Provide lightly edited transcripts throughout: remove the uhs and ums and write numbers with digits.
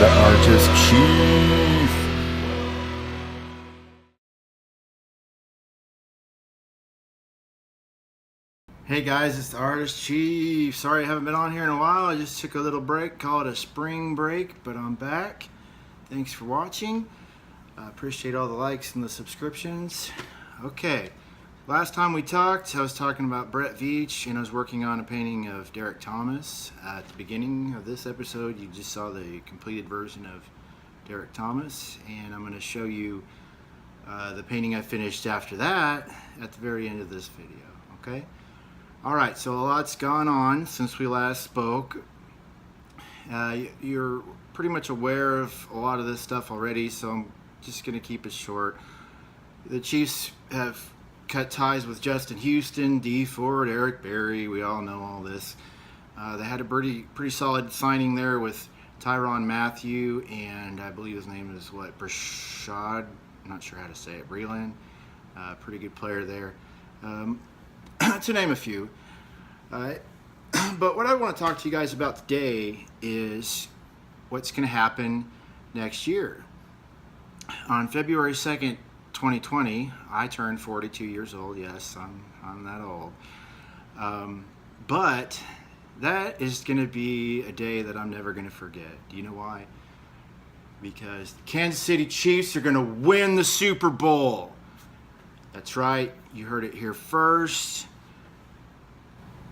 the Artist Chief. Hey guys, it's the Artist Chief. Sorry I haven't been on here in a while. I just took a little break, call it a spring break, but I'm back. Thanks for watching. I appreciate all the likes and the subscriptions. Okay, last time we talked, I was talking about Brett Veach, and I was working on a painting of Derek Thomas. At the beginning of this episode, you just saw the completed version of Derek Thomas, and I'm going to show you the painting I finished after that at the very end of this video. Okay. All right, so a lot's gone on since we last spoke. You're pretty much aware of a lot of this stuff already, so I'm just going to keep it short. The Chiefs have cut ties with Justin Houston, Dee Ford, Eric Berry. We all know all this. They had a pretty solid signing there with Tyrann Mathieu, and I believe his name is Brashad. I'm not sure how to say it. Breeland, pretty good player there. To name a few. But what I want to talk to you guys about today is what's going to happen next year. On February 2nd, 2020, I turned 42 years old. Yes, I'm that old. But that is going to be a day that I'm never going to forget. Do you know why? Because the Kansas City Chiefs are going to win the Super Bowl. That's right. You heard it here first.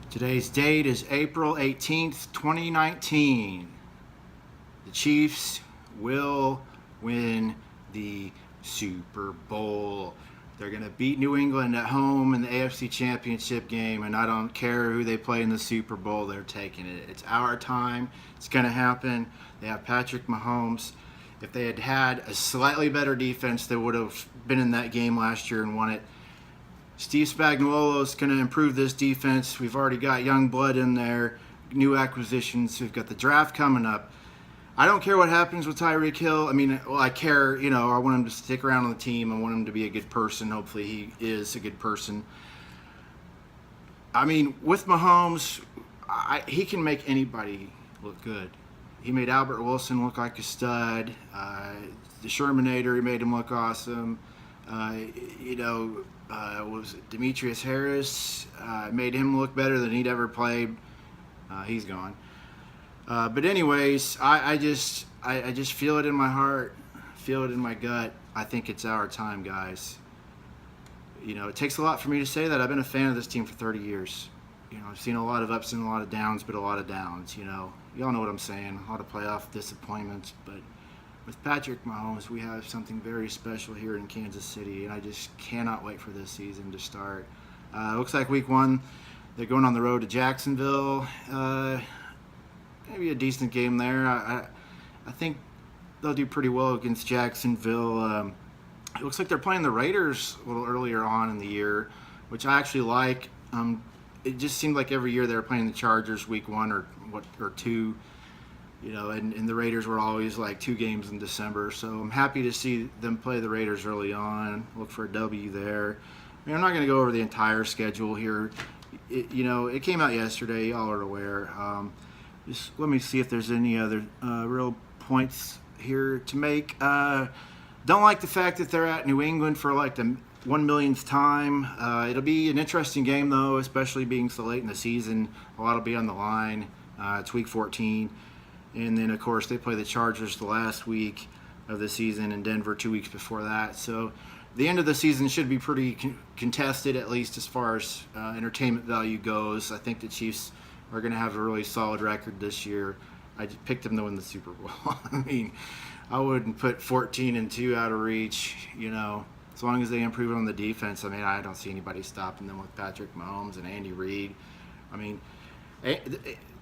Today's date is April 18th, 2019. The Chiefs will win the Super Bowl. They're going to beat New England at home in the AFC Championship game, and I don't care who they play in the Super Bowl, they're taking it. It's our time. It's going to happen. They have Patrick Mahomes. If they had had a slightly better defense, they would have been in that game last year and won it. Steve Spagnuolo is going to improve this defense. We've already got young blood in there, new acquisitions. We've got the draft coming up. I don't care what happens with Tyreek Hill. I mean, well, I care, I want him to stick around on the team. I want him to be a good person. Hopefully he is a good person. I mean, with Mahomes, he can make anybody look good. He made Albert Wilson look like a stud. The Shermanator, he made him look awesome. Was it Demetrius Harris? Made him look better than he'd ever played. He's gone. But anyways, I just feel it in my heart, feel it in my gut. I think it's our time, guys. It takes a lot for me to say that. I've been a fan of this team for 30 years. I've seen a lot of ups and a lot of downs, but a lot of downs. Y'all know what I'm saying. A lot of playoff disappointments, but with Patrick Mahomes, we have something very special here in Kansas City, and I just cannot wait for this season to start. Looks like week one, they're going on the road to Jacksonville. Maybe a decent game there. I think they'll do pretty well against Jacksonville. It looks like they're playing the Raiders a little earlier on in the year, which I actually like. It just seemed like every year they were playing the Chargers week one or two. And the Raiders were always like 2 games in December. So I'm happy to see them play the Raiders early on. Look for a W there. I mean, I'm not going to go over the entire schedule here. It came out yesterday. Y'all are aware. Just let me see if there's any other real points here to make. Don't like the fact that they're at New England for like the 1 millionth time. It'll be an interesting game, though, especially being so late in the season. A lot will be on the line. It's week 14. And then, of course, they play the Chargers the last week of the season and Denver 2 weeks before that. So the end of the season should be pretty contested, at least as far as entertainment value goes. I think the Chiefs are going to have a really solid record this year. I just picked them to win the Super Bowl. I mean, I wouldn't put 14-2 out of reach, as long as they improve on the defense. I mean, I don't see anybody stopping them with Patrick Mahomes and Andy Reid. I mean,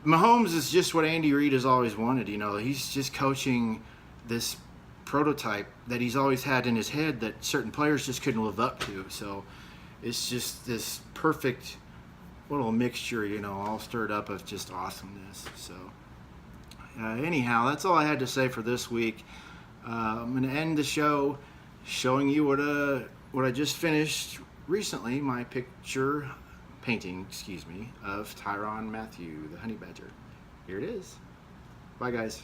Mahomes is just what Andy Reid has always wanted. He's just coaching this prototype that he's always had in his head that certain players just couldn't live up to. So it's just this perfect little mixture, all stirred up of just awesomeness. So anyhow, that's all I had to say for this week. I'm going to end the show showing you what I just finished recently, my painting, of Tyrann Mathieu, the honey badger. Here it is. Bye, guys.